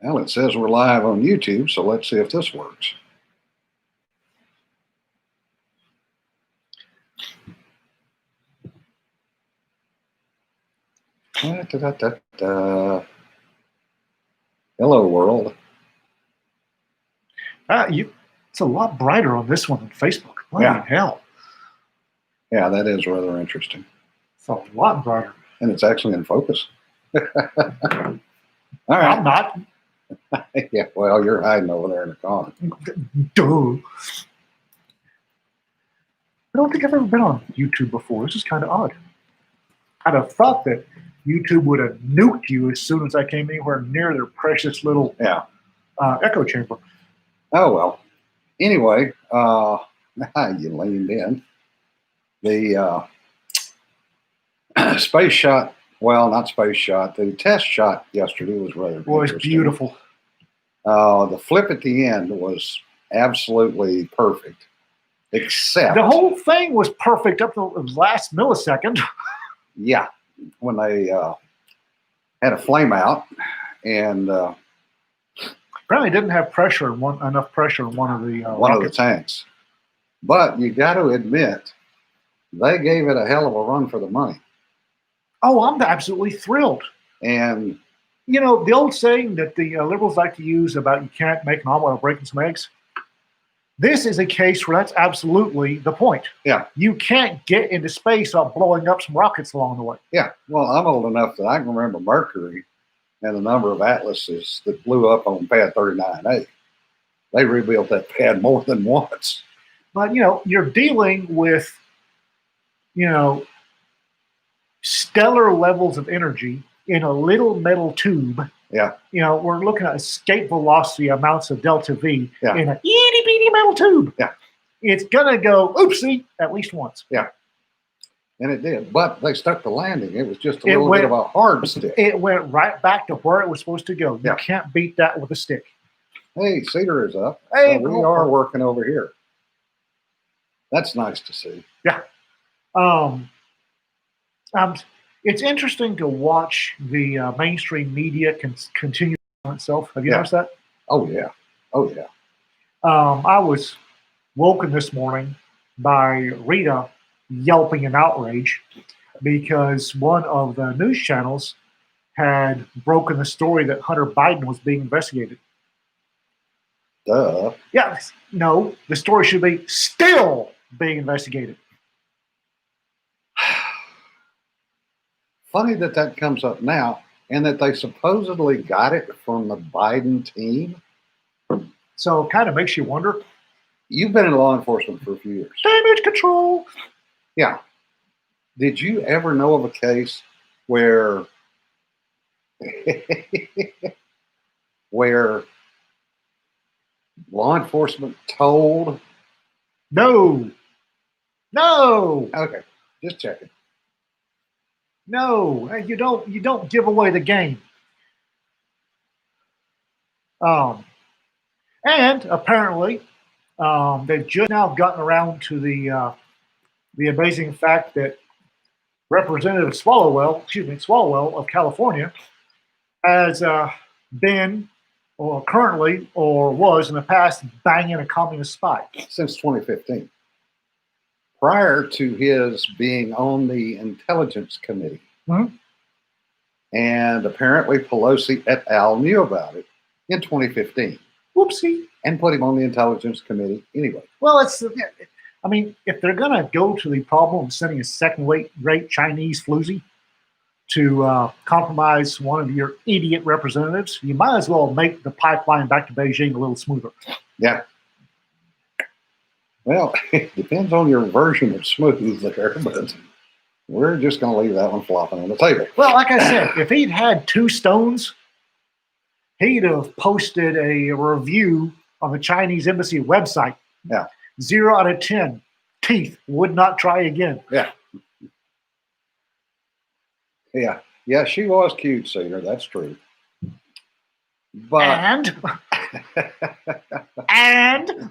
Well, it says we're live on YouTube, so let's see if this works. Da, da, da, da. Hello, world. It's a lot brighter on this one than Facebook. Bloody Yeah. hell. Yeah, that is rather interesting. It's a lot brighter. And it's actually in focus. All I'm right. not. Yeah, well, you're hiding over there in the corner. Duh. I don't think I've ever been on YouTube before. This is kind of odd. I'd have thought that YouTube would have nuked you as soon as I came anywhere near their precious little Yeah. echo chamber. Oh, well. Anyway, you leaned in. The space shot, well, not space shot, the test shot yesterday was rather Was interesting. beautiful. The flip at the end was absolutely perfect, except The whole thing was perfect up to the last millisecond. yeah, when they had a flame out and Apparently, didn't have enough pressure in one of the one of the rockets. tanks. But you got to admit, they gave it a hell of a run for the money. Oh, I'm absolutely thrilled. And You know, the old saying that the liberals like to use about you can't make an omelet without breaking some eggs. This is a case where that's absolutely the point. yeah, You can't get into space without blowing up some rockets along the way. yeah. Well, I'm old enough that I can remember Mercury and the number of atlases that blew up on pad 39A. They rebuilt that pad more than once. But, you know, you're dealing with, you know, stellar levels of energy in a little metal tube. Yeah, You know, we're looking at escape velocity amounts of delta V Yeah. in a itty bitty metal tube. Yeah. It's going to go, oopsie, at least once. and it did. But they stuck the landing. It was just a It little went- bit of a hard stick. It went right back to where it was supposed to go. You Yeah. can't beat that with a stick. Hey, Cedar is up. Hey, So we cool. are working over here. That's nice to see. Um, it's interesting to watch the mainstream media continue on itself. Have you Yeah. noticed that? Oh, yeah. Oh, yeah. I was woken this morning by Rita yelping in outrage because one of the news channels had broken the story that Hunter Biden was being investigated. Duh. Yeah, no, the story should be still being investigated. Funny that that comes up now and that they supposedly got it from the Biden team. So it kind of makes you wonder. You've been in law enforcement for a few years. Damage control. Yeah. Did you ever know of a case where where law enforcement told? No. No. Okay, just checking. No. You don't give away the game. And apparently, they've just now gotten around to the amazing fact that Representative Swalwell of California has been, or currently, or was in the past, banging a communist spy. Since 2015. Prior to his being on the Intelligence Committee. Mhm. And apparently Pelosi et al. Knew about it in 2015 Whoopsie. and put him on the Intelligence Committee anyway. Well, I mean, if they're going to go to the problem of sending a second-rate Chinese floozy to compromise one of your idiot representatives, you might as well make the pipeline back to Beijing a little smoother. Yeah. Well, it depends on your version of smooth there, but we're just going to leave that one flopping on the table. Well, like I said, if he'd had 2 stones, he'd have posted a review on the Chinese embassy website. Yeah. 0 out of 10. Teeth, would not try again. Yeah. Yeah. Yeah, she was cute, Cedar. That's true. But And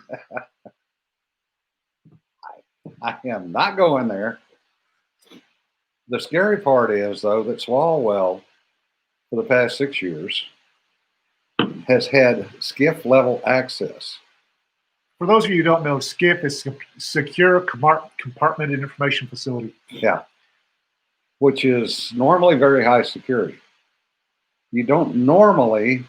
I am not going there. The scary part is, though, that Swalwell, for the past 6 years, has had skiff level access. For those of you who don't know, SCIF is Secure Compartmented Information Facility. Yeah. Which is normally very high security. You don't normally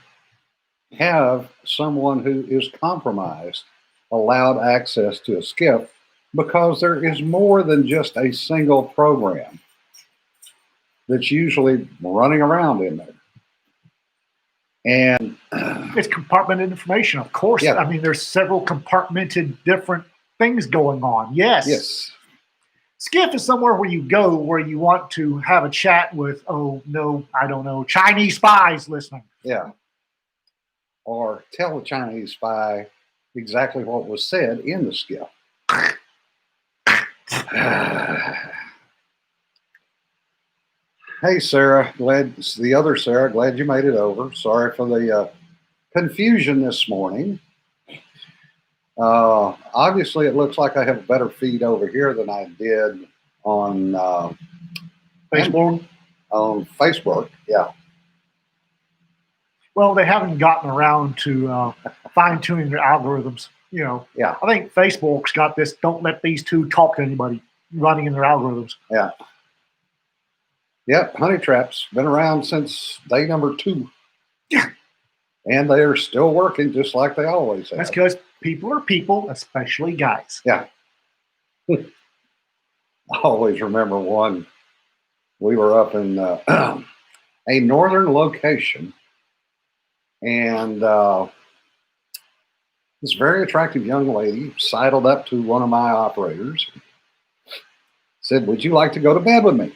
have someone who is compromised allowed access to a skiff because there is more than just a single program that's usually running around in there. And it's compartmented information, of course. Yeah. I mean, there's several compartmented different things going on. Yes. yes, SCIF is somewhere where you go where you want to have a chat with, oh, no, I don't know, Chinese spies listening. yeah. Or tell the Chinese spy exactly what was said in the skiff. Hey, Sarah, the other Sarah, glad you made it over. Sorry for the confusion this morning. Obviously, it looks like I have a better feed over here than I did on Facebook. On Facebook, yeah. Well, they haven't gotten around to fine tuning their algorithms. You know, Yeah. I think Facebook's got this. Don't let these two talk to anybody running in their algorithms. Yeah. Yep, honey traps been around since day number 2. Yeah. And they are still working just like they always have. That's because people are people, especially guys. Yeah. I always remember one. We were up in a northern location, and this very attractive young lady sidled up to one of my operators, said, "Would you like to go to bed with me?"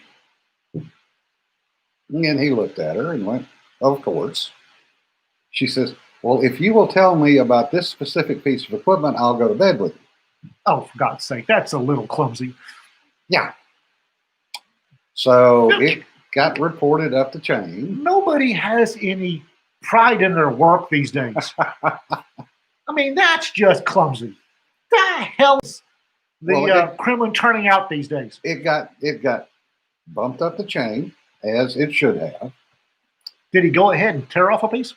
And he looked at her and went, "Of course." She says, "Well, if you will tell me about this specific piece of equipment, I'll go to bed with you." Oh, for God's sake, that's a little clumsy. Yeah. So it got reported up the chain. Nobody has any pride in their work these days. I mean, that's just clumsy. The hell is the Kremlin turning out these days? It got bumped up the chain, as it should have. Did he go ahead and tear off a piece?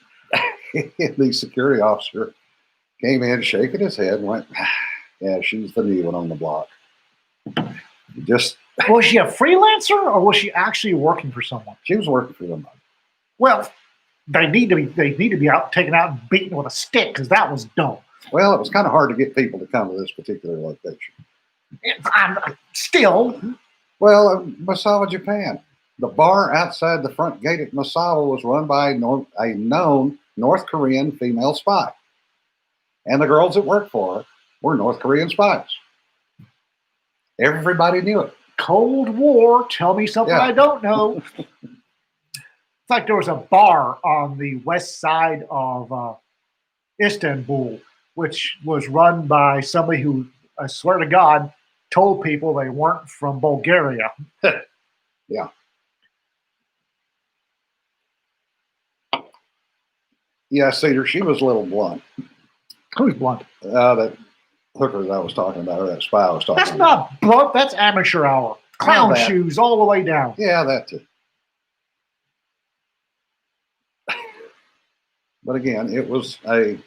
The security officer came in shaking his head and went, "Yeah, she's the new one on the block." Just Was she a freelancer or was she actually working for someone? she was working for them. Well, they need to be out taken out and beaten with a stick because that was dumb. Well, it was kind of hard to get people to come to this particular location. I'm still. Well, Misawa, Japan. The bar outside the front gate at Misawa was run by a known North Korean female spy. And the girls that worked for her were North Korean spies. Everybody knew it. Cold War, tell me something I don't know. It's like there was a bar on the west side of Istanbul, which was run by somebody who, I swear to God, told people they weren't from Bulgaria. Yeah. Yeah, Cedar, she was a little blunt. Who's blunt? That hooker that I was talking about, or that spy I was talking That's about. not blunt, that's amateur hour. Clown that. shoes all the way down. Yeah, that too. But again, it was a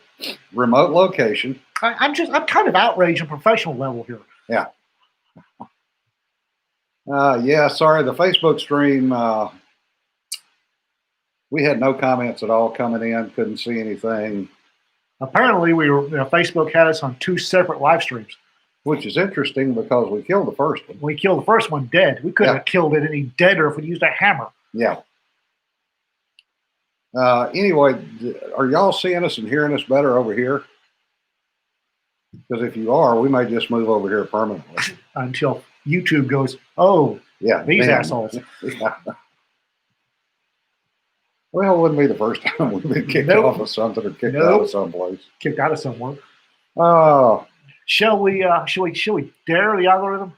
remote location. I'm kind of outraged on professional level here. Yeah. Yeah, sorry, the Facebook stream, we had no comments at all coming in, couldn't see anything. Apparently, Facebook had us on 2 separate live streams. Which is interesting because we killed the first one. We killed the first one dead. We couldn't have killed it any deader if we used a hammer. Yeah. Anyway, are y'all seeing us and hearing us better over here? Because if you are, we may just move over here permanently. Until YouTube goes, oh, yeah, these assholes. Yeah. Well, it wouldn't be the first time we've been kicked off of something or kicked out of someplace. Kicked out of somewhere. Oh. Shall we dare the algorithm?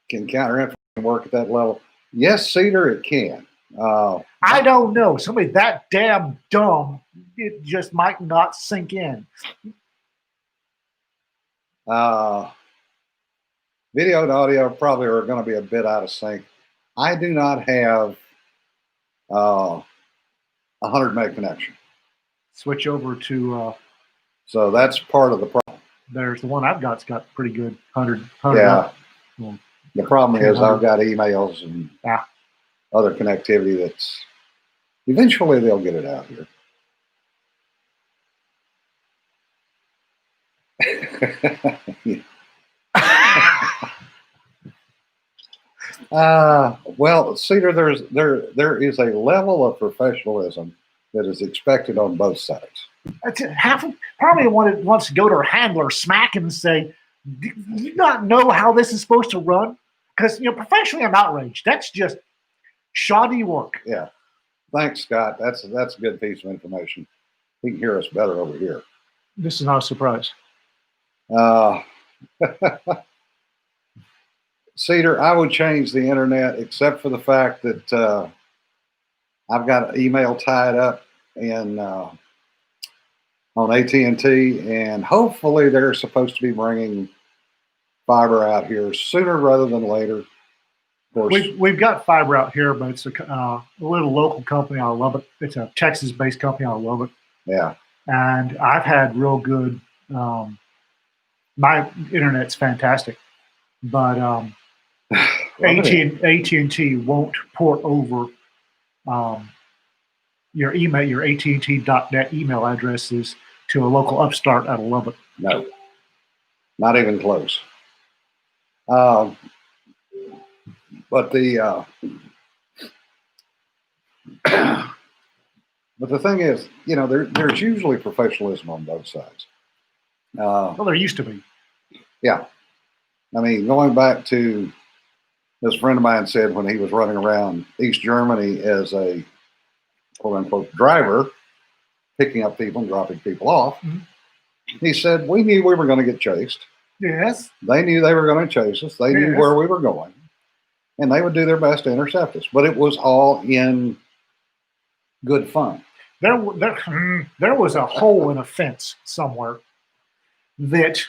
Can counter work at that level? Yes, Cedar, it can. I don't know. Somebody that damn dumb, it just might not sink in. Video and audio probably are going to be a bit out of sync. I do not have a 100 meg connection. Switch over to So that's part of the problem. there's the one I've got's got pretty good 100. Yeah. Well, The problem is 100. I've got emails and Yeah. other connectivity that's eventually they'll get it out here. Well, Cedar, there is a level of professionalism that is expected on both sides. That's it. Probably wants to go to her handler, smack him, and say, "Do you not know how this is supposed to run?" Because professionally, I'm outraged. That's just shoddy work. Yeah. Thanks, Scott. That's a good piece of information. He can hear us better over here. This is not a surprise. Cedar, I would change the internet except for the fact that I've got an email tied up in on AT&T, and hopefully they're supposed to be bringing fiber out here sooner rather than later. Of course, We've got fiber out here, but it's a little local company out of Lubbock. It's a Texas-based company out of Lubbock. yeah. And I've had real good. My internet's fantastic, but AT&T won't port over your email, your AT&T.net email addresses to a local upstart out of Lubbock. No, not even close. But the but the thing is, there's usually professionalism on both sides. Well, there used to be. Yeah, I mean, going back to this friend of mine said when he was running around East Germany as a quote unquote driver, picking up people and dropping people off. Mhm. He said, we knew we were going to get chased. Yes. They knew they were going to chase us. They knew Yes. where we were going. And they would do their best to intercept us. But it was all in good fun. There was a hole in a fence somewhere that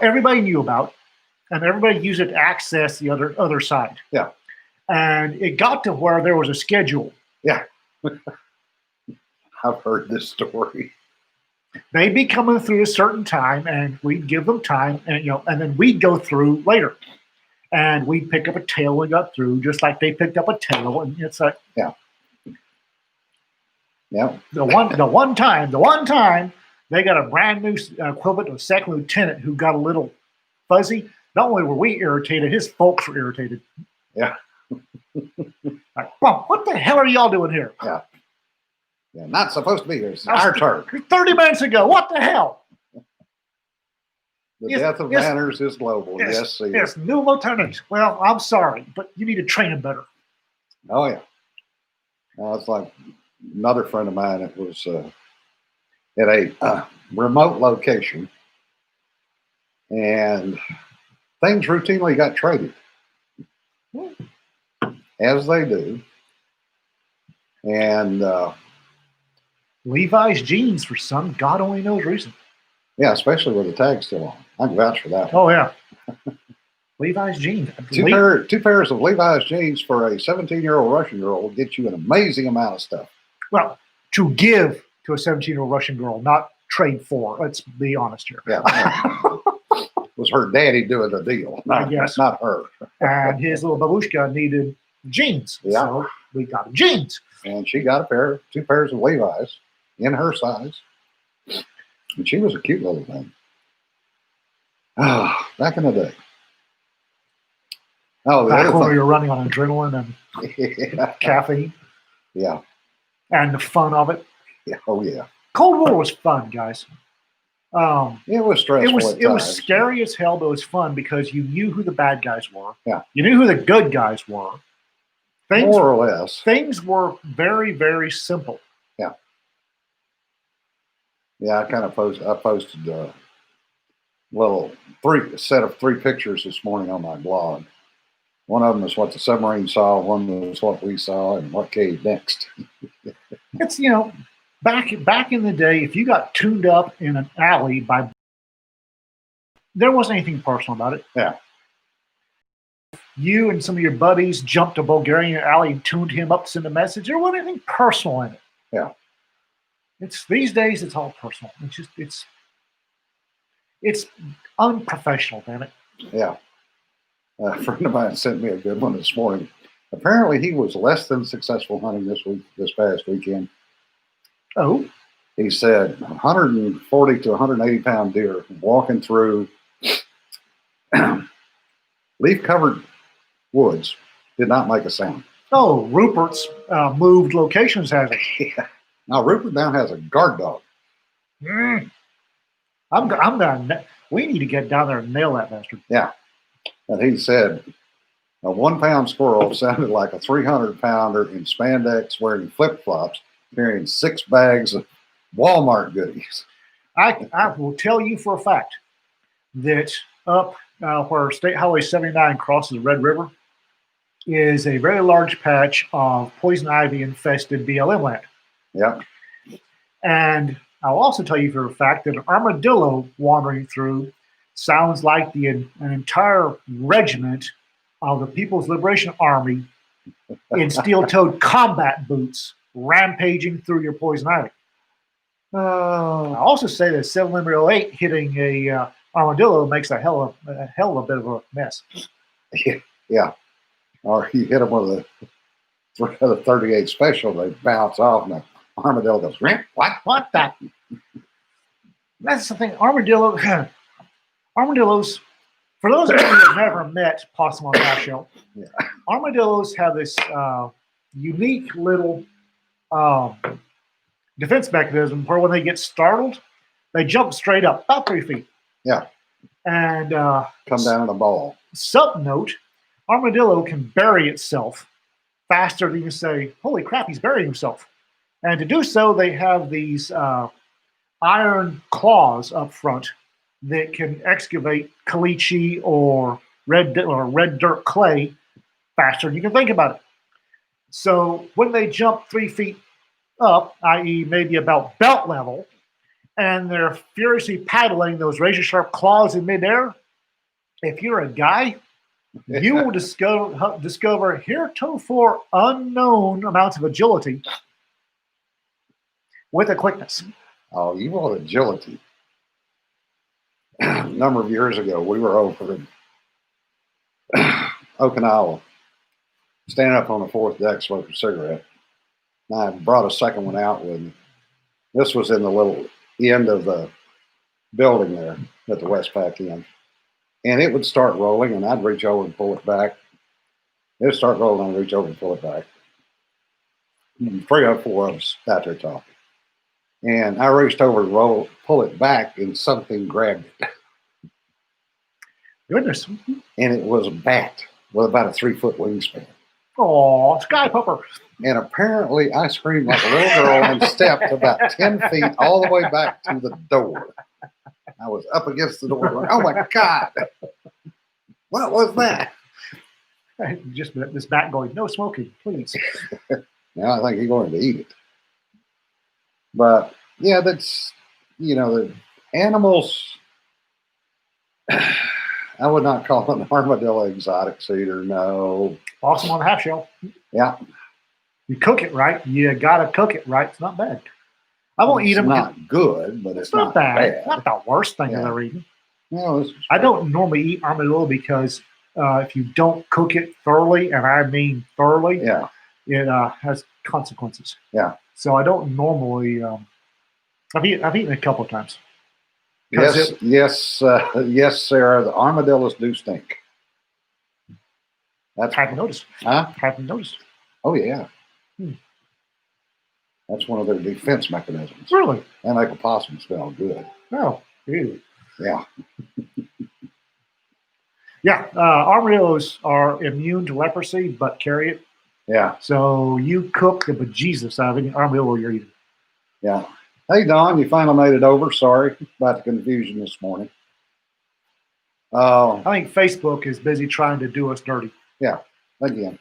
everybody knew about, and everybody used it to access the other side. Yeah. And it got to where there was a schedule. Yeah. I've heard this story. They'd be coming through a certain time, and we'd give them time, and then we'd go through later, and we'd pick up a tail and got through, just like they picked up a tail, and it's like, yeah. The one time they got a brand new equivalent of second lieutenant who got a little fuzzy. Not only were we irritated, his folks were irritated. Yeah. Like, well, what the hell are y'all doing here? Yeah. Yeah, not supposed to be here. It's our turn. 30 minutes ago. What the hell? The Yes, death of yes. manners is global. Yes, sir. Yes, new lieutenant. Well, I'm sorry, but you need to train him better. Oh, yeah. It's like another friend of mine. It was at a remote location, and things routinely got traded, as they do. And Levi's jeans for some God only knows reason. yeah, especially with the tag still on. I can vouch for that. Oh yeah, Levi's jeans. Two pairs of Levi's jeans for a 17-year-old Russian girl will get you an amazing amount of stuff. Well, to give to a 17-year-old Russian girl, not trade for. Let's be honest here. Yeah. Was her daddy doing the deal? I guess. Not her. And his little babushka needed jeans. Yeah. So we got him jeans. And she got two pairs of Levi's in her size. And she was a cute little thing. Back in the day. Oh, the Back other when we thing. were running on adrenaline and Yeah. caffeine Yeah. and the fun of it. Yeah. Oh, yeah. Cold War was fun, guys. It was stressful. It was scary as hell, but it was fun because you knew who the bad guys were. Yeah. You knew who the good guys were. More or less. Things were very, very simple. Yeah, I posted a little set of three pictures this morning on my blog. One of them is what the submarine saw, one was what we saw, and what came next. It's back in the day, if you got tuned up in an alley there wasn't anything personal about it. Yeah. you and some of your buddies jumped a Bulgarian alley and tuned him up to send a message. There wasn't anything personal in it. Yeah. It's these days it's all personal. It's unprofessional, damn it. Yeah. A friend of mine sent me a good one this morning. Apparently, he was less than successful hunting this past weekend. Oh, He said 140 to 180 pound deer walking through leaf covered woods did not make a sound. oh, Rupert's moved locations has it. Yeah. Now, Rupert now has a guard dog. Mm. We need to get down there and nail that bastard. And he said a 1 pound squirrel sounded like a 300 pounder in spandex wearing flip flops carrying 6 bags of Walmart goodies. I will tell you for a fact that up where State Highway 79 crosses Red River is a very large patch of poison ivy infested BLM land. Yep. And I'll also tell you for a fact that an armadillo wandering through sounds like an entire regiment of the People's Liberation Army in steel-toed combat boots rampaging through your poison ivy. I'll also say that 708 hitting a armadillo makes a hell of a bit of a mess. Yeah. Or you hit them with a 38 special, they bounce off, and the armadillo goes, What that? That's the thing. Armadillos, for those of you who have never met Possum on the Half Shell, Yeah. armadillos have this unique little defense mechanism where when they get startled, they jump straight up, about 3 feet. Yeah. And come down in a ball. subnote, armadillo can bury itself faster than you say, holy crap, he's burying himself. And to do so, they have these iron claws up front that can excavate caliche or red dirt clay faster than you can think about it. So when they jump 3 feet up, i.e. maybe about belt level, and they're furiously paddling those razor-sharp claws in midair, if you're a guy, you will discover heretofore unknown amounts of agility with a quickness. Oh, you want agility. A number of years ago, we were over in Okinawa, standing up on the 4th deck smoking a cigarette. And I brought a second one out with me. This was in the little end of the building there at the Westpac end. And it would start rolling, and I'd reach over and pull it back. It would start rolling, and I'd reach over and pull it back. And 3 or 4 of us out there talking. And I reached over to pull it back, and something grabbed it. Goodness. And it was a bat with about a 3-foot wingspan. Oh, sky pupper. And apparently I screamed like a little girl and stepped about 10 feet all the way back to the door. I was up against the door going, oh my God, what was that? Just this bat going, no smoking, please. Now I think he's going to eat it. But yeah, that's, the animals, I would not call an armadillo exotic cedar, no. Awesome on the half shell. Yeah. You cook it right. You got to cook it right. It's not bad. I won't eat them. It's not good, but it's not bad. Not the worst thing I've ever eaten. No, I don't normally eat armadillo because if you don't cook it thoroughly, and I mean thoroughly, it has consequences. Yeah. So I don't normally. I've eaten it a couple of times. Yes, Sarah. The armadillos do stink. That's haven't noticed. Huh? Haven't noticed. Oh yeah. That's one of their defense mechanisms. Really? They make a possum smell good. Oh, ew. Yeah. Yeah. Armadillos are immune to leprosy, but carry it. Yeah. So you cook the bejesus out of any armadillo you're eating. Yeah. Hey, Don, you finally made it over. Sorry about the confusion this morning. I think Facebook is busy trying to do us dirty. Yeah. Again.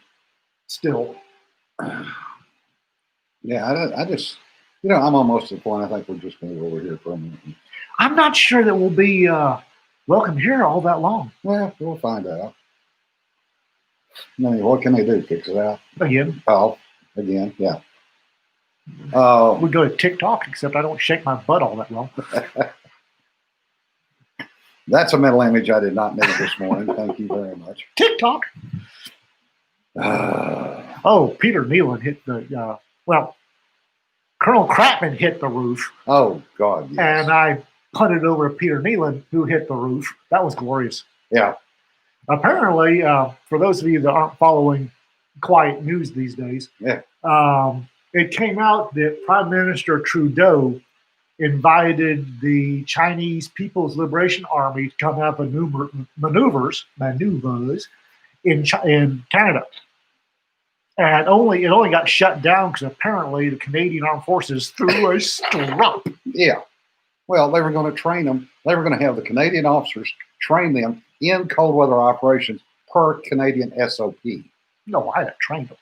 Still. Yeah, I just, I'm almost to the point I think we're just going to go over here for a minute. I'm not sure that we'll be welcome here all that long. Well, we'll find out. I mean, what can they do? Fix it out? Again, Oh, again, yeah. we go to TikTok, except I don't shake my butt all that well. That's a mental image I did not need this morning. Thank you very much. TikTok. Oh, Peter Nealon hit the Colonel Crapman hit the roof, Oh God, yes. and I punted over to Peter Nealon, who hit the roof. That was glorious. Yeah. Apparently, for those of you that aren't following quiet news these days, Yeah. it came out that Prime Minister Trudeau invited the Chinese People's Liberation Army to come have maneuvers in Canada. And it only got shut down because apparently the Canadian Armed Forces threw a strop. Yeah. Well, they were going to train them. They were going to have the Canadian officers train them in cold weather operations per Canadian SOP. No, I'd have trained them.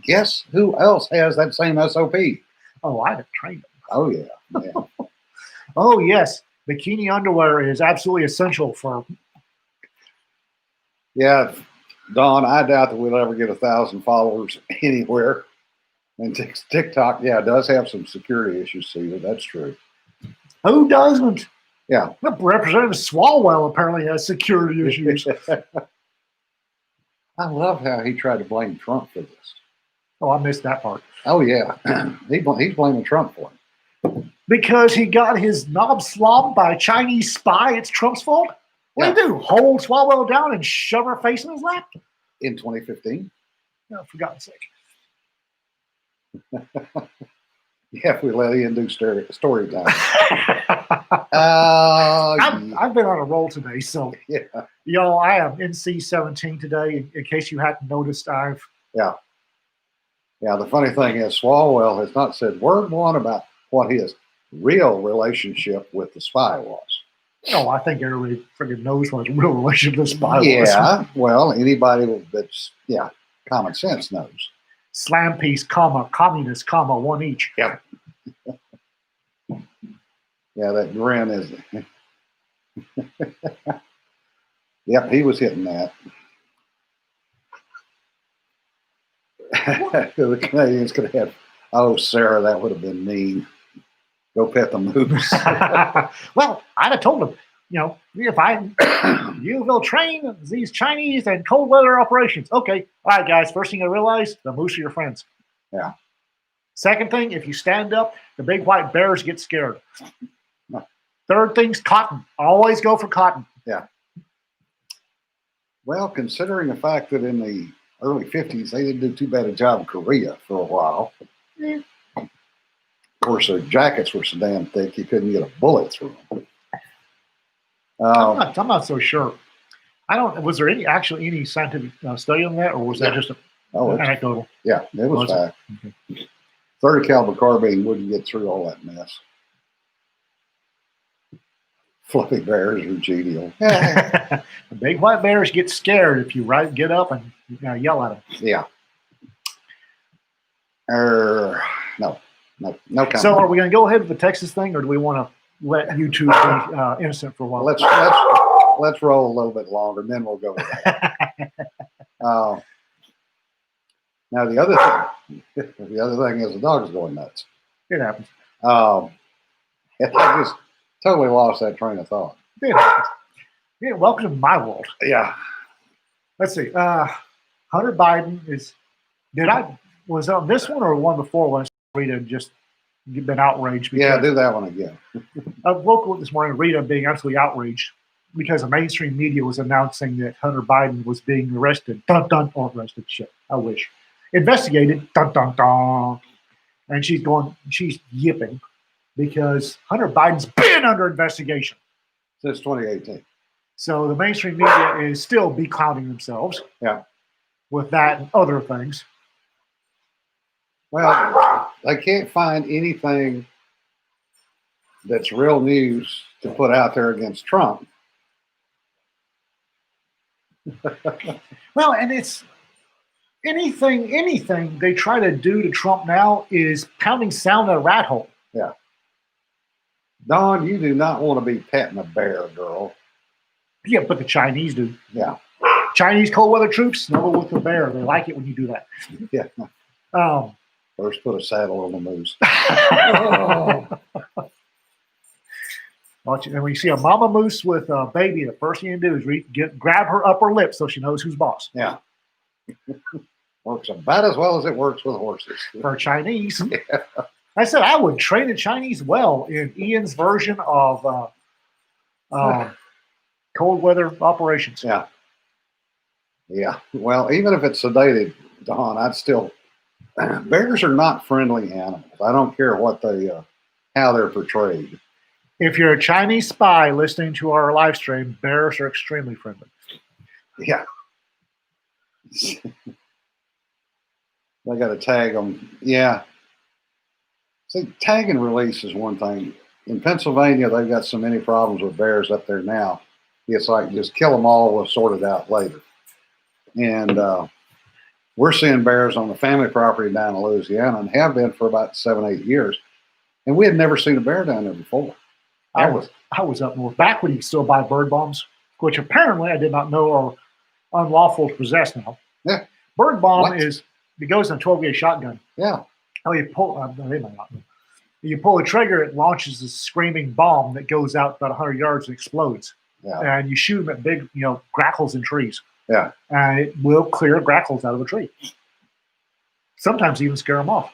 Guess who else has that same SOP? Oh, I'd have trained them. Oh yeah. Oh yes, bikini underwear is absolutely essential for. Yeah, Don, I doubt that we'll ever get 1,000 followers anywhere. And TikTok, yeah, does have some security issues, Caesar. That's true. Who doesn't? Yeah. Representative Swalwell apparently has security issues. I love how he tried to blame Trump for this. Oh, I missed that part. Oh yeah, he's blaming Trump for it. Because he got his knob slobbed by a Chinese spy, it's Trump's fault? What do you do? Hold Swalwell down and shove her face in his lap? In 2015? No, for God's sake. Yeah, if we let Ian do story time. I've been on a roll today, so yeah. Y'all, I am NC-17 today. In case you hadn't noticed, Yeah, the funny thing is Swalwell has not said word one about what his real relationship with the spy was. Oh, I think everybody freaking knows what his real relationship with the spy was. Yeah, well, anybody that's, common sense knows. Slam piece, communist, one each. Yep. Yeah, that grin is. Yep, he was hitting that. The Canadians could have had, oh, Sarah, that would have been mean. Go pet the moose. Well, I'd have told him, if you will train these Chinese and cold weather operations. Okay, all right, guys. First thing I realize, the moose are your friends. Yeah. Second thing, if you stand up, the big white bears get scared. Third thing's cotton. Always go for cotton. Yeah. Well, considering the fact that in the early 50s, they didn't do too bad a job in Korea for a while. Yeah. Of course, their jackets were so damn thick, you couldn't get a bullet through them. I'm not so sure. Was there any scientific study on that, or was that just anecdotal? Yeah, it was fact. Okay. 30 caliber carbine wouldn't get through all that mess. Fluffy bears are genial. The big white bears get scared if you get up and yell at them. Yeah. No comment. So, are we going to go ahead with the Texas thing, or do we want to let you two be innocent for a while? Let's roll a little bit longer, and then we'll go with that. Now the other thing is the dog's going nuts. It happens. I just totally lost that train of thought. It happens. Yeah, welcome to my world. Yeah. Let's see. Hunter Biden was on this one or one before when Rita just been outraged? Yeah, do that one again. I woke up this morning, Rita being absolutely outraged because the mainstream media was announcing that Hunter Biden was being arrested. Arrested. Shit. I wish. Investigated. And she's yipping because Hunter Biden's been under investigation Since 2018. So the mainstream media is still beclouding themselves. Yeah. With that and other things. Well, they can't find anything that's real news to put out there against Trump. Well, and it's anything they try to do to Trump now is pounding sound at a rat hole. Yeah. Don, you do not want to be petting a bear, girl. Yeah, but the Chinese do. Yeah. Chinese cold weather troops, snuggle with the bear. They like it when you do that. Yeah. Um, First, put a saddle on the moose. and when you see a mama moose with a baby, the first thing you do is grab her upper lip so she knows who's boss. Yeah. Works about as well as it works with horses. For Chinese. Yeah. I said I would train the Chinese well in Ian's version of cold weather operations. Yeah. Yeah. Well, even if it's sedated, Don, I'd still. Bears are not friendly animals. I don't care what they, how they're portrayed. If you're a Chinese spy listening to our live stream, bears are extremely friendly. Yeah. They got to tag them. Yeah. See, tag and release is one thing. In Pennsylvania, they've got so many problems with bears up there now. It's like just kill them all, we'll sort it out later. And we're seeing bears on the family property down in Louisiana and have been for about 7-8 years. And we had never seen a bear down there before. I was up north back when you could still buy bird bombs, which apparently I did not know are unlawful to possess now. Yeah. Bird bomb What? it goes in a 12-gauge shotgun. Yeah. Oh, you pull. They might not know. You pull the trigger, it launches this screaming bomb that goes out about 100 yards and explodes. Yeah. And you shoot them at big, grackles in trees. Yeah. And it will clear grackles out of a tree. Sometimes even scare them off.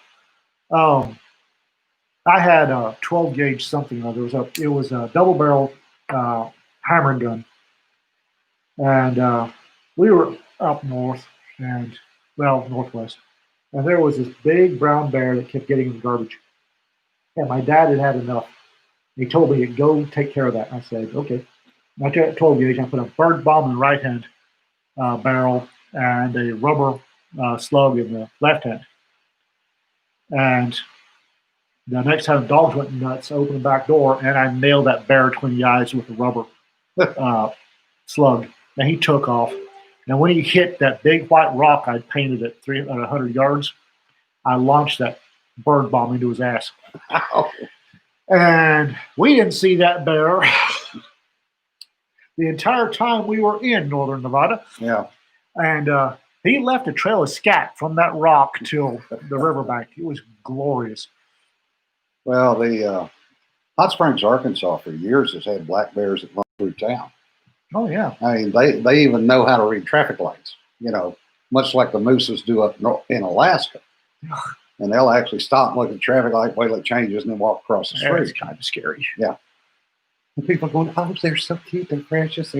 I had a 12-gauge something. It was a double-barrel hammer gun, and we were up north northwest, and there was this big brown bear that kept getting in the garbage, and my dad had enough. He told me to go take care of that. I said, okay. And I took that 12-gauge. I put a bird bomb in the right hand barrel and a rubber slug in the left hand, and the next time the dogs went nuts, I opened the back door and I nailed that bear between the eyes with a rubber slug. And he took off. And when he hit that big white rock I'd painted at 100 yards, I launched that bird bomb into his ass. Ow. And we didn't see that bear the entire time we were in northern Nevada. Yeah. And he left a trail of scat from that rock till the riverbank. It was glorious. Well, the Hot Springs, Arkansas, for years has had black bears that run through town. Oh, yeah. I mean, they even know how to read traffic lights, much like the mooses do up in Alaska. And they'll actually stop and look at the traffic light, wait till it changes, and then walk across the street. It's kind of scary. Yeah. And people are going, oh, they're so cute, they're precious.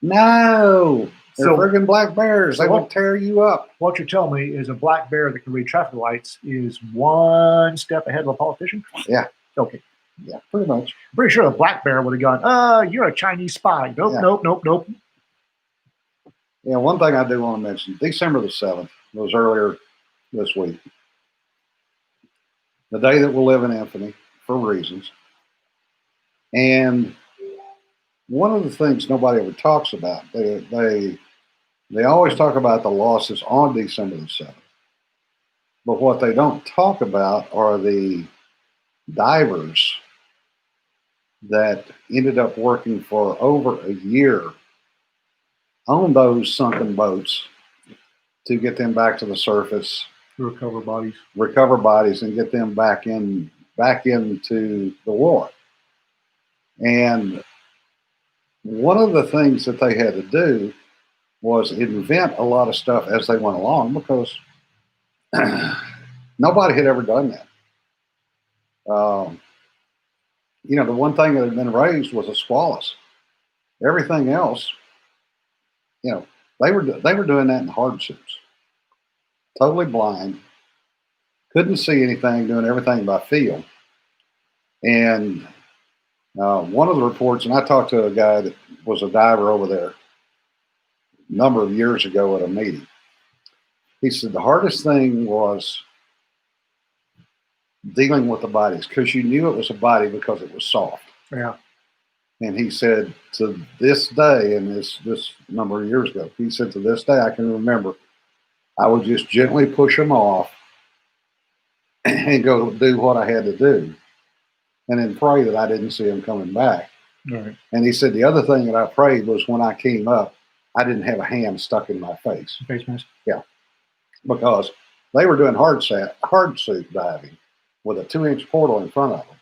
No, they're friggin' black bears. They will tear you up. What you're telling me is a black bear that can read traffic lights is one step ahead of a politician? Yeah. Okay. Yeah, pretty much. I'm pretty sure a black bear would have gone, you're a Chinese spy. Nope, Yeah. nope. Yeah, one thing I do want to mention, December the 7th was earlier this week. The day that will live in infamy for reasons. And one of the things nobody ever talks about, they always talk about the losses on December the 7th. But what they don't talk about are the divers that ended up working for over a year on those sunken boats to get them back to the surface, Recover bodies. and get them back into the war. And one of the things that they had to do was invent a lot of stuff as they went along, because nobody had ever done that. The one thing that had been raised was a squalus. Everything else, they were doing that in hard suits, totally blind, couldn't see anything, doing everything by feel. And one of the reports, and I talked to a guy that was a diver over there a number of years ago at a meeting. He said the hardest thing was dealing with the bodies, because you knew it was a body because it was soft. Yeah. And he said to this day, and this number of years ago, he said to this day, I can remember, I would just gently push them off and go do what I had to do, and then pray that I didn't see them coming back. Right. And he said the other thing that I prayed was when I came up, I didn't have a hand stuck in my face Face mask. because they were doing hard suit diving with a 2-inch portal in front of them.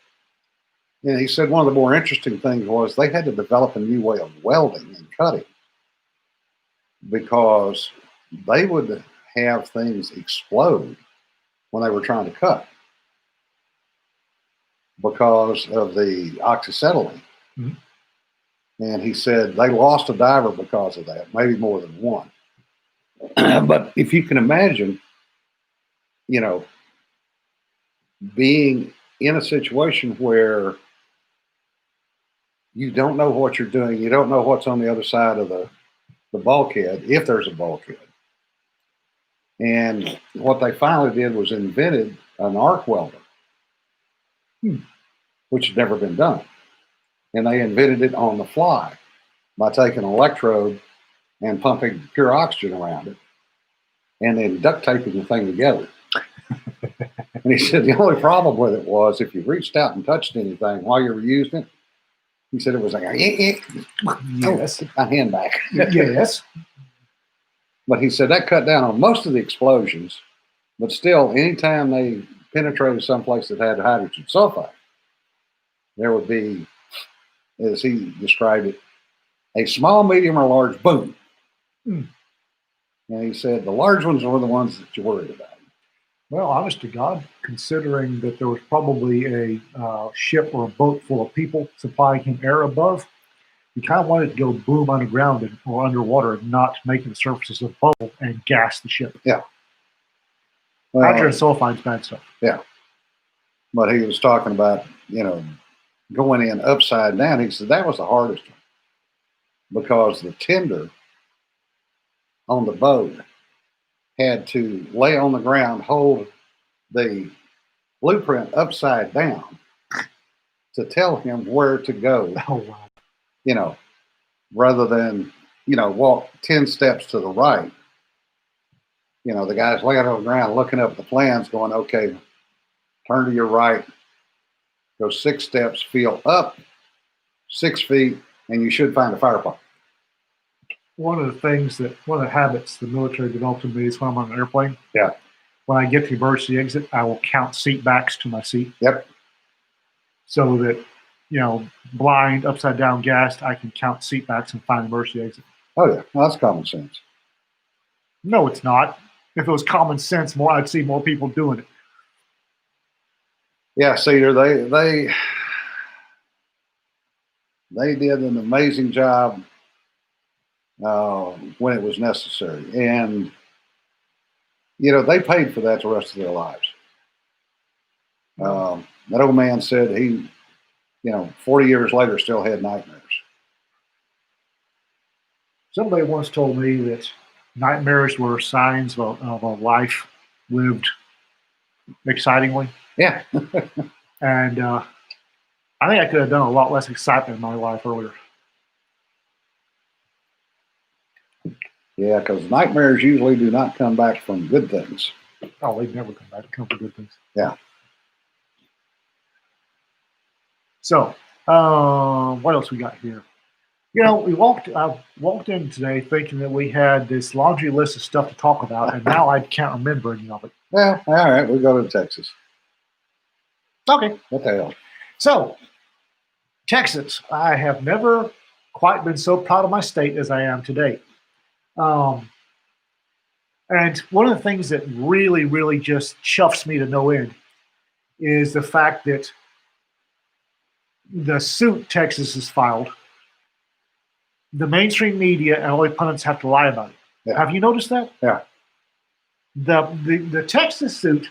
And he said one of the more interesting things was they had to develop a new way of welding and cutting because they would have things explode when they were trying to cut because of the oxyacetylene. Mhm. And he said they lost a diver because of that, maybe more than one. But if you can imagine, you know, being in a situation where you don't know what you're doing, you don't know what's on the other side of the bulkhead, if there's a bulkhead. And what they finally did was invented an arc welder, which had never been done. And they invented it on the fly by taking an electrode and pumping pure oxygen around it and then duct taping the thing together. And he said the only problem with it was if you reached out and touched anything while you were using it, he said it was like, Yes. my hand back. Yes. But he said that cut down on most of the explosions, but still, anytime they penetrated someplace that had hydrogen sulfide, there would be, as he described it, a small, medium, or large boom. Hmm. And he said the large ones were the ones that you worried about. Well, honest to God, considering that there was probably a ship or a boat full of people supplying him air above, you kind of wanted to go boom underground or underwater and not making the surfaces of bubble and gas the ship. Well, Hydrogen sulfide's bad stuff. but he was talking about, going in upside down. He said that was the hardest one because the tender on the boat had to lay on the ground, hold the blueprint upside down to tell him where to go, Oh, wow. rather than, walk 10 steps to the right. The guy's laying on the ground looking up at the plans going, okay, turn to your right, go 6 steps, feel up 6 feet, and you should find a fire pump. One of the habits the military developed in me is when I'm on an airplane. Yeah. When I get to the emergency exit, I will count seat backs to my seat. Yep. So that, blind, upside down, gassed, I can count seat backs and find the emergency exit. Oh, yeah. Well, that's common sense. No, it's not. If it was common sense, I'd see more people doing it. Yeah, Cedar, they did an amazing job when it was necessary. And, they paid for that the rest of their lives. That old man said he, 40 years later still had nightmares. Somebody once told me that nightmares were signs of a life lived excitingly. Yeah. And I think I could have done a lot less excitement in my life earlier. Yeah, because nightmares usually do not come back from good things. Oh, they've never come back to come for good things. Yeah. So, what else we got here? I walked in today thinking that we had this laundry list of stuff to talk about, and now I can't remember any of it. Well, all right, we'll go to Texas. Okay. What the hell? So, Texas, I have never quite been so proud of my state as I am today. And one of the things that really, really just chuffs me to no end is the fact that the suit Texas has filed, the mainstream media and all the pundits have to lie about it. Yeah. Have you noticed that? Yeah. The Texas suit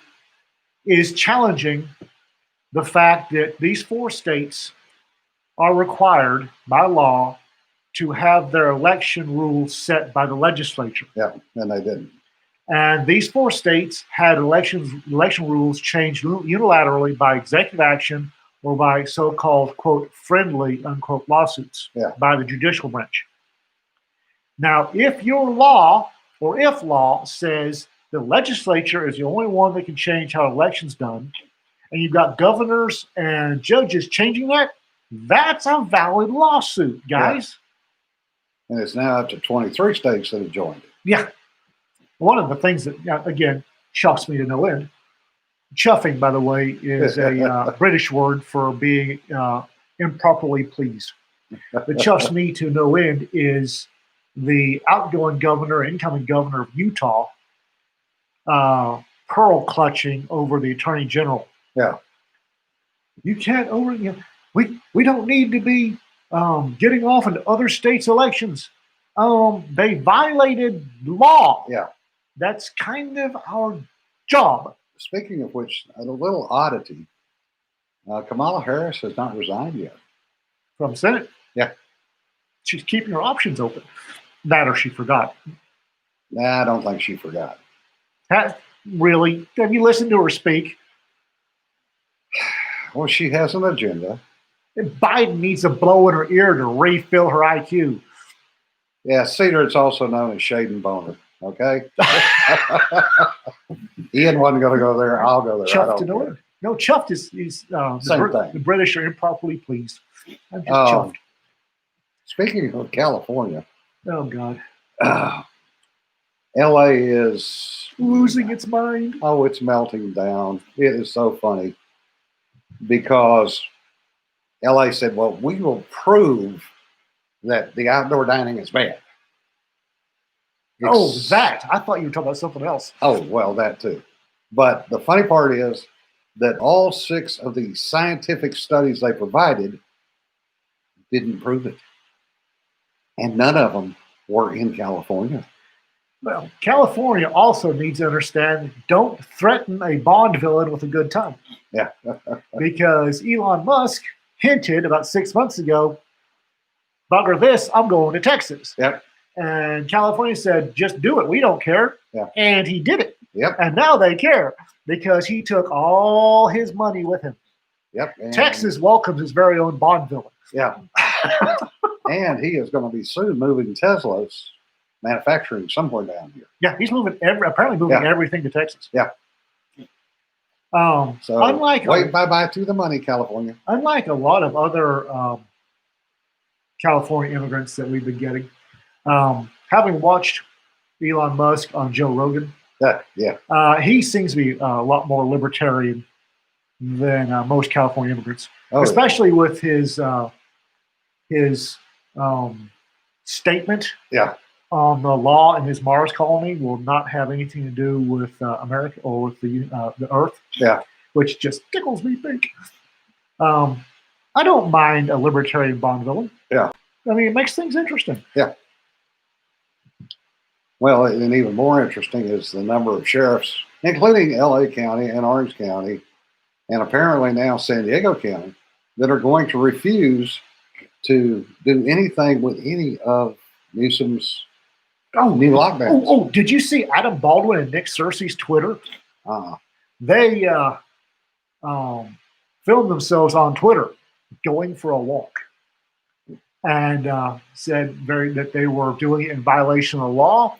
is challenging the fact that these 4 states are required by law to have their election rules set by the legislature. Yeah, and they didn't. And these 4 states had election rules changed unilaterally by executive action or by so-called, quote, friendly, unquote, lawsuits by the judicial branch. Now, if law says the legislature is the only one that can change how elections done, and you've got governors and judges changing that, that's a valid lawsuit, guys. and it's now up to 23 states that have joined it. Yeah. One of the things that, again, chuffs me to no end. Chuffing, by the way, is a British word for being improperly pleased. The chuffs me to no end is the outgoing governor, incoming governor of Utah, pearl clutching over the attorney general. Yeah. You can't we don't need to be getting off into other states' elections. They violated law. Yeah. That's kind of our job. Speaking of which, a little oddity, Kamala Harris has not resigned yet. From Senate. Yeah. She's keeping her options open. That or she forgot. Nah, I don't think she forgot. Really? Have you listened to her speak? Well, she has an agenda. Biden needs a blow in her ear to refill her IQ. Yeah, Cedar, it's also known as Shade and Boner. Okay? Ian wasn't going to go there. I'll go there. Chuffed to know it. No, chuffed is the British are improperly pleased. I'm just chuffed. Speaking of California. Oh, God. LA is losing its mind. Oh, it's melting down. It is so funny because LA said, well, we will prove that the outdoor dining is bad. That. I thought you were talking about something else. Oh, well, that too. But the funny part is that all 6 of the scientific studies they provided didn't prove it. And none of them were in California. Well, California also needs to understand, don't threaten a Bond villain with a good time. Yeah. Because Elon Musk hinted about 6 months ago, bugger this, I'm going to Texas. Yep. And California said, just do it. We don't care. Yeah. And he did it. Yep. And now they care because he took all his money with him. Yep. And Texas welcomes his very own Bond villain. Yeah. And he is going to be soon moving Tesla's manufacturing somewhere down here. Yeah, he's apparently moving everything to Texas. Yeah. So wait bye-bye to the money, California. Unlike a lot of other California immigrants that we've been getting, having watched Elon Musk on Joe Rogan, he seems to be a lot more libertarian than most California immigrants, especially with his statement on the law in his Mars colony will not have anything to do with America or with the Earth. Yeah, which just tickles me pink. I don't mind a libertarian Bond villain. Yeah, I mean it makes things interesting. Yeah. Well, and even more interesting is the number of sheriffs, including LA County and Orange County, and apparently now San Diego County, that are going to refuse to do anything with any of Newsom's new lockdowns. Did you see Adam Baldwin and Nick Searcy's Twitter? They filmed themselves on Twitter going for a walk and said that they were doing it in violation of the law,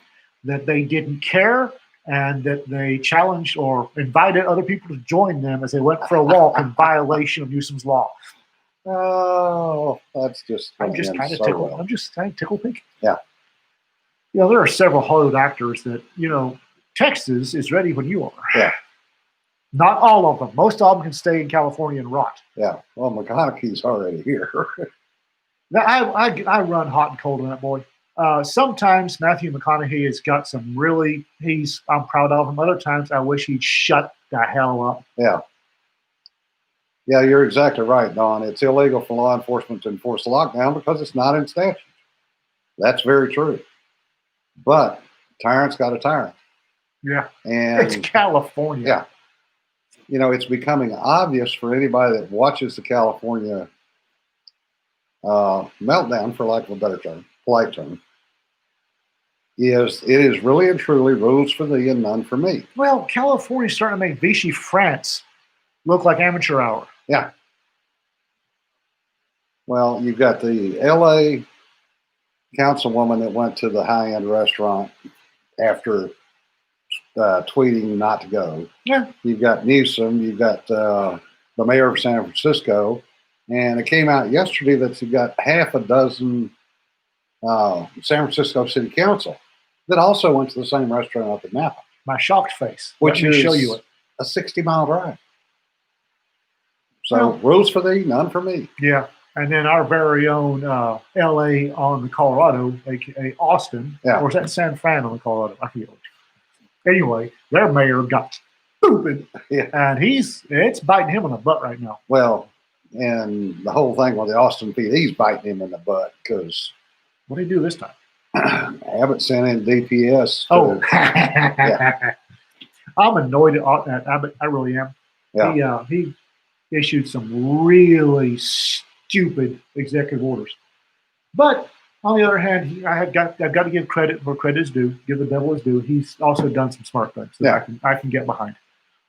that they didn't care, and that they challenged or invited other people to join them as they went for a walk in violation of Newsom's law. Oh, that's just. I'm just kind of tickled. I'm just kind of tickled pink. Yeah. You know, there are several Hollywood actors that, Texas is ready when you are. Yeah. Not all of them. Most of them can stay in California and rot. Yeah. Well, McConaughey's already here. Now, I run hot and cold on that boy. Sometimes Matthew McConaughey has got some really, I'm proud of him. Other times I wish he'd shut the hell up. Yeah. Yeah, you're exactly right, Don. It's illegal for law enforcement to enforce a lockdown because it's not in statute. That's very true. But tyrant's got a tyrant. Yeah. And it's California. Yeah. It's becoming obvious for anybody that watches the California meltdown, for lack of a better term, polite term, it is really and truly rules for thee and none for me. Well, California's starting to make Vichy France look like amateur hour. Yeah. Well, you've got the LA councilwoman that went to the high-end restaurant after tweeting not to go. Yeah. You've got Newsom. You've got the mayor of San Francisco. And it came out yesterday that you've got half a dozen San Francisco City Council that also went to the same restaurant up in Napa, My shocked face. which Let me is show you it. a 60-mile drive. So Well- rules for thee, none for me. Yeah. And then our very own LA on the Colorado, aka Austin, Yeah. or is that San Fran on the Colorado? I forget which. Anyway, their mayor got stupid, Yeah. and it's biting him in the butt right now. Well, and the whole thing with the Austin PD's biting him in the butt because What did he do this time? Abbott sent in DPS. Oh, I'm annoyed at Abbott. I really am. Yeah. He issued some really stupid executive orders. But on the other hand, I've got to give credit where credit is due. Give the devil his due. He's also done some smart things that I can get behind.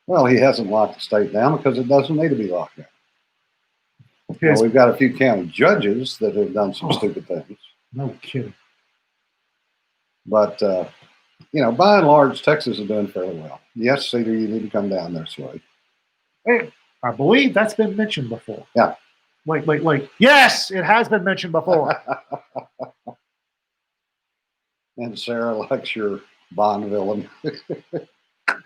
Well, he hasn't locked the state down because it doesn't need to be locked down. Now, His- we've got a few county judges that have done some Oh. stupid things. no kidding. But, by and large, Texas is doing fairly well. Yes, Cedar, you need to come down there, Sway. Hey, I believe that's been mentioned before. Yeah. Wait. Yes, it has been mentioned before. And Sarah likes your Bond villain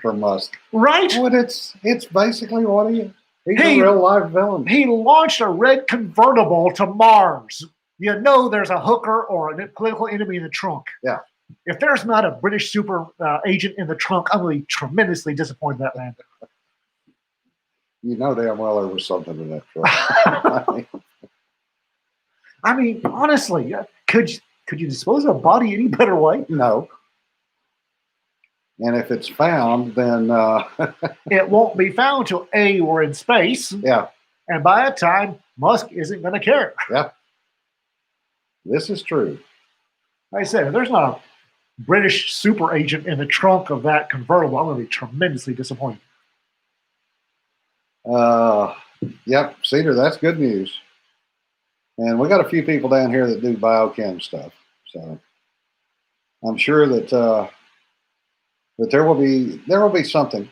from Musk. Right? But it's basically what he is. He's He- a real life villain. He launched a red convertible to Mars. You know there's a hooker or a political enemy in the trunk. Yeah. If there's not a British super agent in the trunk, I'm going to be tremendously disappointed in that man. You know damn well there was something in that truck. I mean, honestly, could you dispose of a body any better way? No. And if it's found, then It won't be found till A, we're in space, yeah, and by that time, Musk isn't going to care. this is true. Like I said, if there's not a British super agent in the trunk of that convertible, I'm going to be tremendously disappointed. Yep, Cedar, that's good news. And we got a few people down here that do biochem stuff, so I'm sure that that there will be something.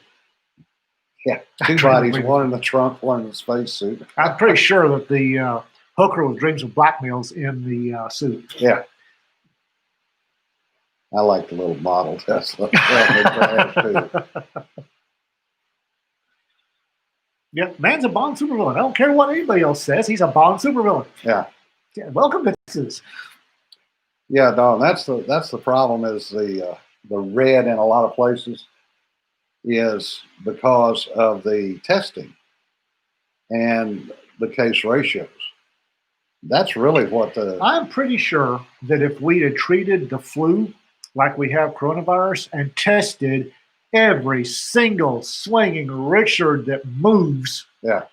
Yeah, two bodies, one in the trunk, one in the spacesuit. I'm pretty sure that the hooker with dreams of blackmails in the suit. Yeah, I like the little model Tesla. Yeah, too. Yeah, man's a Bond supervillain. I don't care what anybody else says. He's a Bond supervillain. Yeah. Yeah, welcome to Texas. Yeah, Don, that's the problem is the red in a lot of places is because of the testing and the case ratios. That's really what I'm pretty sure that if we had treated the flu like we have coronavirus and tested every single swinging Richard that moves, Yeah.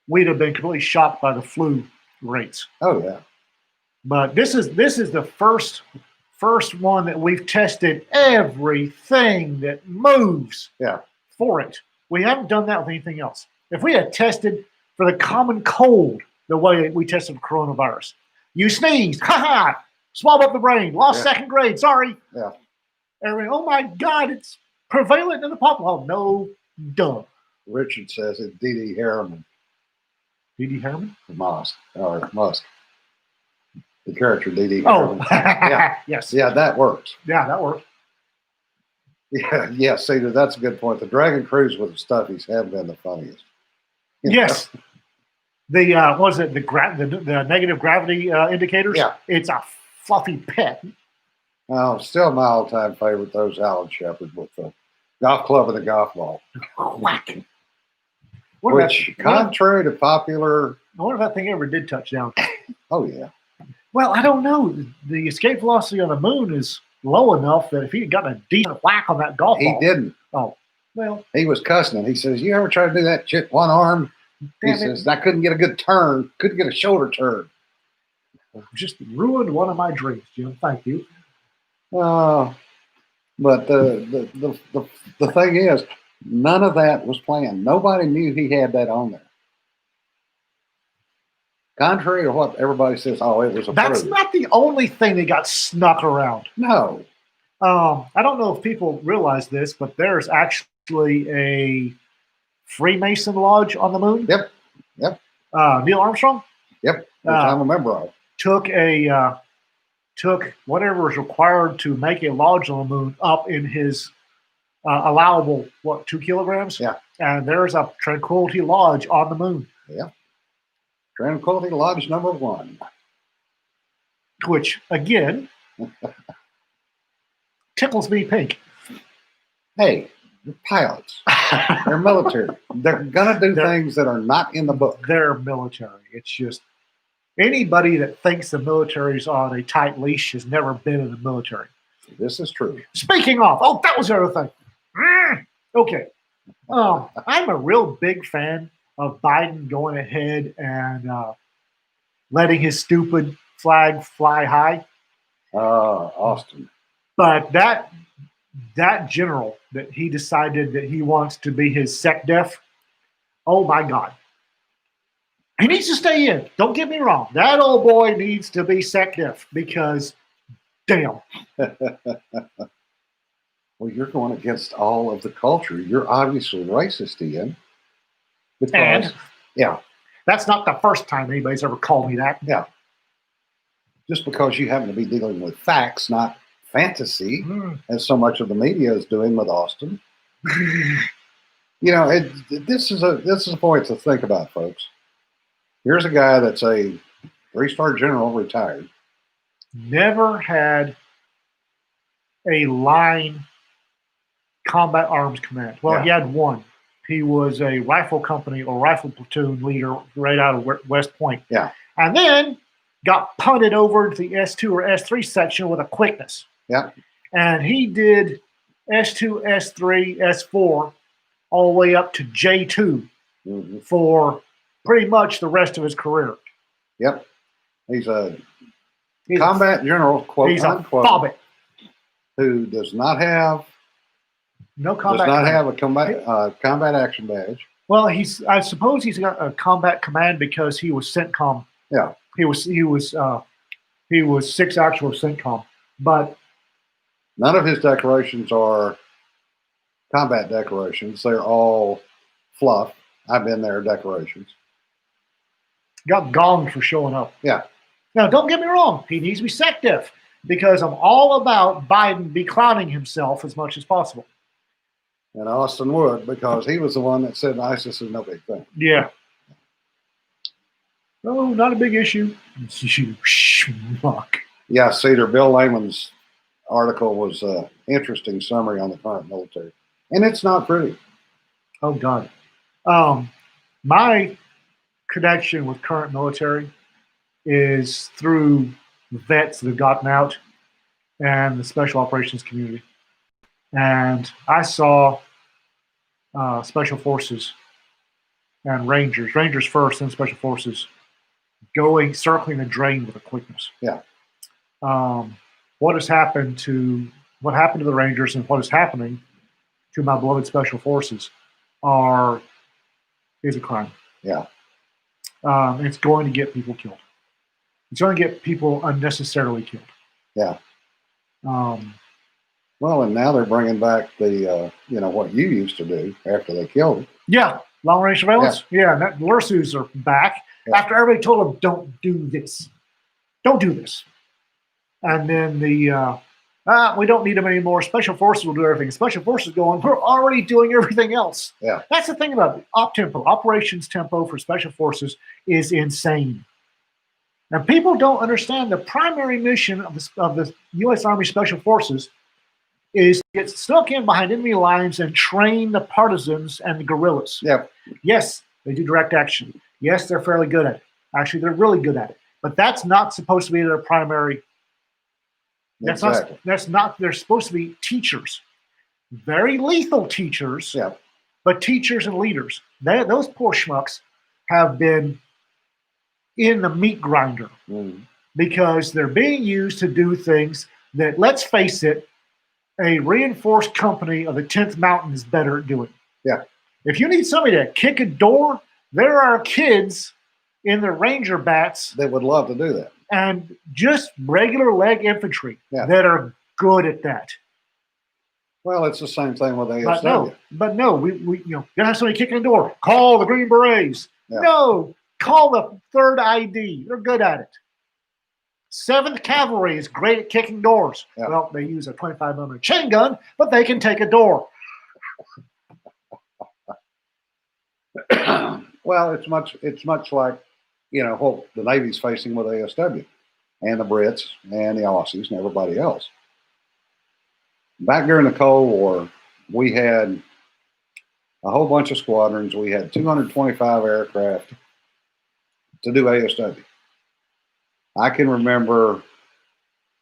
we'd have been completely shocked by the flu rates. oh yeah. But this is the first one that we've tested everything that moves Yeah. for it. We haven't done that with anything else. If we had tested for the common cold the way we tested for coronavirus, you sneezed, ha, swab up the brain, lost Yeah. second grade, sorry. Yeah. Everybody, oh my God, it's prevalent in the population. Oh, no, duh. Richard says it's D.D. Harriman D.D. Herman? Musk or Musk. The character D.D. Oh, Harriman. Yeah. yes. Yeah, that works. Yeah, that worked. Yeah, Cedar, that's a good point. The Dragon Cruise with the stuffies have been the funniest. You know? Yes. The was it the negative gravity indicators? Yeah. It's a fluffy pet. Oh, still my all-time favorite, those Alan Shepard with the golf club and the golf ball. Whack. Which, contrary to popular, I wonder if that thing ever did touch down. oh yeah, Well, I don't know. The escape velocity on the moon is low enough that if he had gotten a decent whack on that golf he ball, didn't. well, He was cussing him. He says, "You ever try to do that shit one arm?" He damn it, says, "I couldn't get a good turn. Couldn't get a shoulder turn." just ruined one of my dreams, Jim. Thank you. But the thing is, none of that was planned. Nobody knew he had that on there. Contrary to what everybody says, oh, it was approved. That's not the only thing that got snuck around. No. I don't know if people realize this, but there's actually a Freemason lodge on the moon. Yep. Yep. Neil Armstrong Yep. Which I'm a member of. took a took whatever is required to make a lodge on the moon up in his allowable, 2 kilograms? Yeah. And there's a Tranquility Lodge on the moon. Yeah. Tranquility Lodge number 1. Which, again, tickles me pink. Hey, they're pilots. They're military. They're going to do things that are not in the book. They're military. It's just anybody that thinks the military's on a tight leash has never been in the military. This is true. Speaking of, that was the other thing. Okay. I'm a real big fan of Biden going ahead and letting his stupid flag fly high. Austin. But that general that he decided that he wants to be his SecDef, oh my God. He needs to stay in. Don't get me wrong. That old boy needs to be SecDef because, damn. Well, you're going against all of the culture. You're obviously racist, Ian. And yeah, that's not the first time anybody's ever called me that. Yeah. Just because you happen to be dealing with facts, not fantasy, as so much of the media is doing with Austin. This is a point to think about, folks. Here's a guy that's a 3-star general, retired. Never had a line combat arms command. Well, He had one. He was a rifle company or rifle platoon leader right out of West Point. Yeah. And then got punted over to the S2 or S3 section with a quickness. Yeah. And he did S2, S3, S4, all the way up to J2 for pretty much the rest of his career. Yep. He's a combat general, quote unquote, fobbit. Who does not have a combat action badge. Well, I suppose he's got a combat command because he was CENTCOM. Yeah. He was 6 actual CENTCOM, but none of his decorations are combat decorations. They're all fluff. I've been there, decorations. Got gonged for showing up. Yeah. Now, don't get me wrong. He needs to be SecDef because I'm all about Biden beclowning himself as much as possible. And Austin would, because he was the one that said ISIS is no big thing. Yeah. Oh, not a big issue. You schmuck. Yeah, Cedar, Bill Layman's article was an interesting summary on the current military. And it's not pretty. Oh, God. My connection with current military is through vets that have gotten out and the special operations community. And I saw special forces and Rangers first, then special forces, circling the drain with a quickness. Yeah. What happened to the Rangers and what is happening to my beloved special forces is a crime. Yeah. It's going to get people killed. It's going to get people unnecessarily killed. Yeah. Well, and now they're bringing back the, what you used to do after they killed it. Yeah, long-range surveillance. Yeah, and LRSUs are back after everybody told them, don't do this. Don't do this. And then we don't need them anymore. Special forces will do everything. Special forces going, we're already doing everything else. Yeah. That's the thing about it. Operations tempo for special forces is insane. And people don't understand the primary mission of the U.S. Army Special Forces is to get snuck in behind enemy lines and train the partisans and the guerrillas. Yep. Yes, they do direct action. Yes, they're fairly good at it. Actually, they're really good at it. But that's not supposed to be their primary. They're supposed to be teachers. Very lethal teachers, but teachers and leaders. Those poor schmucks have been in the meat grinder because they're being used to do things that, let's face it, a reinforced company of the 10th Mountain is better at doing. Yeah. If you need somebody to kick a door, there are kids in the Ranger bats that would love to do that. And just regular leg infantry that are good at that. Well, it's the same thing with ASW. But no, we gonna have somebody kicking the door. Call the Green Berets. Yeah. No, call the 3rd ID. They're good at it. 7th Cavalry is great at kicking doors. Yeah. Well, they use a 25mm chain gun, but they can take a door. Well, it's much like, what the Navy's facing with ASW and the Brits and the Aussies and everybody else. Back during the Cold War, we had a whole bunch of squadrons. We had 225 aircraft to do ASW. I can remember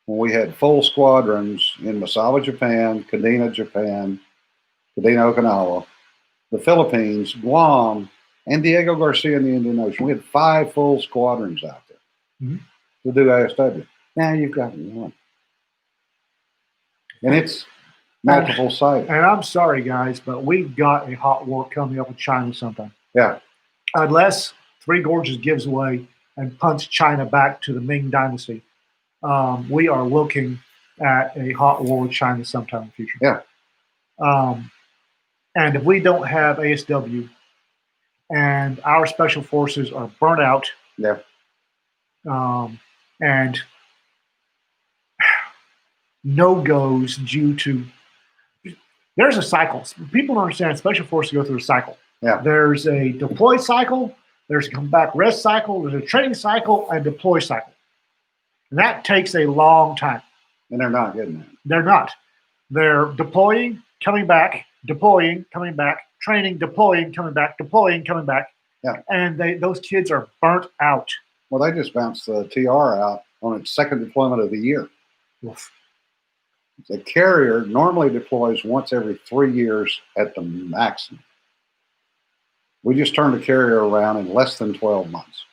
when we had full squadrons in Misawa, Japan, Kadena, Japan, Kadena, Okinawa, the Philippines, Guam, and Diego Garcia in the Indian Ocean. We had 5 full squadrons out there to do ASW. Now you've got one. And it's multiple sites. And I'm sorry, guys, but we've got a hot war coming up with China sometime. Yeah. Unless Three Gorges gives way and punts China back to the Ming Dynasty, we are looking at a hot war with China sometime in the future. Yeah. And if we don't have ASW and our special forces are burnt out, Yeah. And no-goes due to, there's a cycle. People don't understand special forces go through a cycle. Yeah. There's a deploy cycle, there's a come back rest cycle, there's a training cycle, and deploy cycle. And that takes a long time. And they're not getting that. They're not. They're deploying, coming back, deploying, coming back, training, deploying, coming back, deploying, coming back. Yeah. And those kids are burnt out. Well, they just bounced the TR out on its 2nd deployment of the year. Oof. The carrier normally deploys once every 3 years at the maximum. We just turned the carrier around in less than 12 months.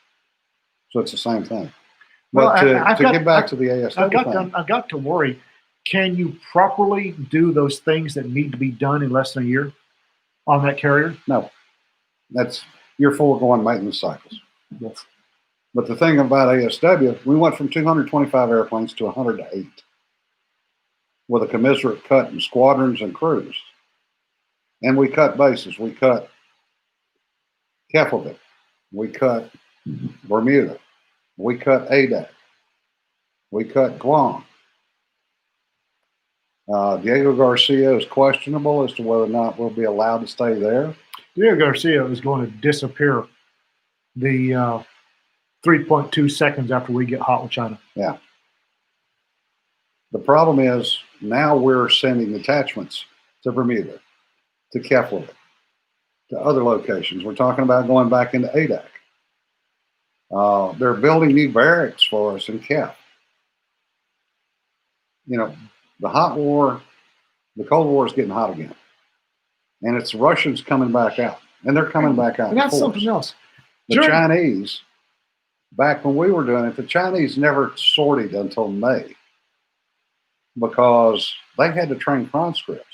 So it's the same thing. But to get back to the ASW I've got to worry. Can you properly do those things that need to be done in less than a year on that carrier? No. You're foregoing maintenance cycles. Yes. But the thing about ASW, we went from 225 airplanes to 108 with a commensurate cut in squadrons and crews. And we cut bases. We cut Keflavik. We cut Bermuda. We cut Adak. We cut Guam. Diego Garcia is questionable as to whether or not we'll be allowed to stay there. Diego Garcia is going to disappear the 3.2 seconds after we get hot with China. Yeah. The problem is now we're sending attachments to Bermuda, to Keflavik, to other locations. We're talking about going back into Adak. They're building new barracks for us in Kef. The hot war, the Cold War is getting hot again. And it's the Russians coming back out. And they're coming back out. And that's something else. The Chinese, back when we were doing it, the Chinese never sorted until May because they had to train conscripts.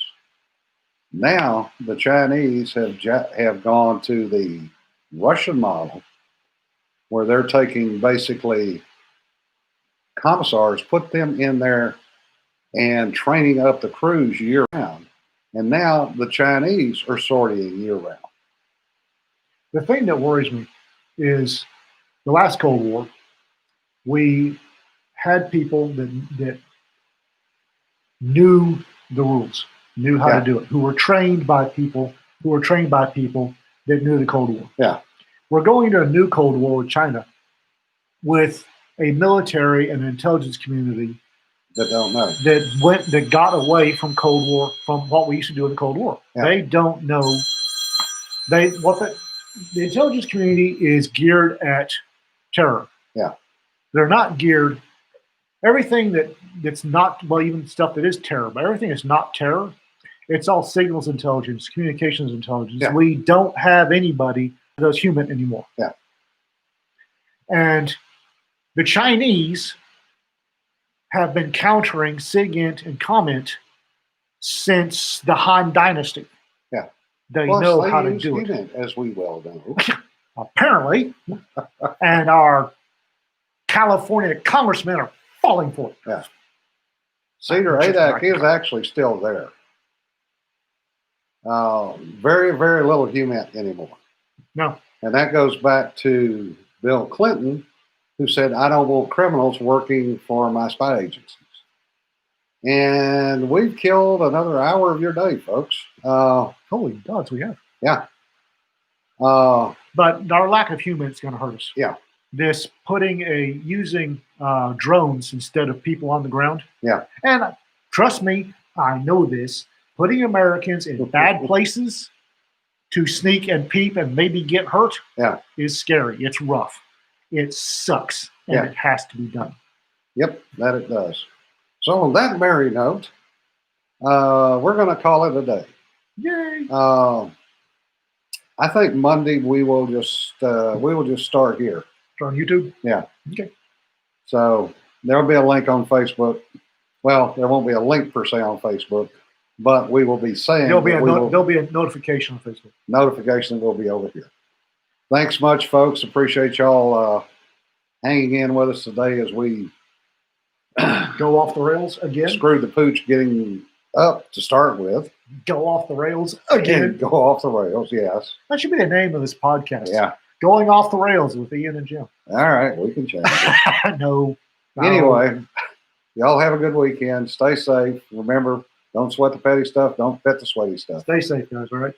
Now the Chinese have gone to the Russian model where they're taking basically commissars, put them in there and training up the crews year round. And now the Chinese are sorting year round. The thing that worries me is the last Cold War, we had people that knew the rules, knew how to do it, who were trained by people that knew the Cold War. Yeah. We're going into a new Cold War with China with a military and intelligence community that don't know, that got away from Cold War, from what we used to do in the Cold War. Yeah. They don't know. The intelligence community is geared at terror. Yeah. They're not geared. Everything that's not, well, even stuff that is terror, but everything that's not terror, it's all signals intelligence, communications intelligence. Yeah. We don't have anybody that's human anymore. Yeah. And the Chinese have been countering SIGINT and COMINT since the Han Dynasty. Yeah. They know how to do it. As we well know. Apparently. And our California congressmen are falling for it. Yeah. Cedar Adak is actually still there. Very, very little human anymore. No. And that goes back to Bill Clinton who said, I don't want criminals working for my spy agencies. And we've killed another hour of your day, folks. Holy gods, we have. Yeah. Uh, But our lack of humor is going to hurt us. Yeah. This using drones instead of people on the ground. Yeah. And trust me, I know this. Putting Americans in bad places to sneak and peep and maybe get hurt is scary. It's rough. It sucks. And it has to be done. Yep, that it does. So on that merry note, we're going to call it a day. Yay. I think Monday we will just start here. On YouTube? Yeah. Okay. So there'll be a link on Facebook. Well, there won't be a link per se on Facebook, but we will be saying there'll be a notification on Facebook. Notification will be over here. Thanks much, folks. Appreciate y'all hanging in with us today as we go off the rails again. Screwed the pooch getting up to start with. Go off the rails again. Go off the rails, yes. That should be the name of this podcast. Yeah. Going off the rails with Ian and Jim. All right, we can change it. No. Anyway, y'all have a good weekend. Stay safe. Remember, don't sweat the petty stuff. Don't pet the sweaty stuff. Stay safe, guys. All right.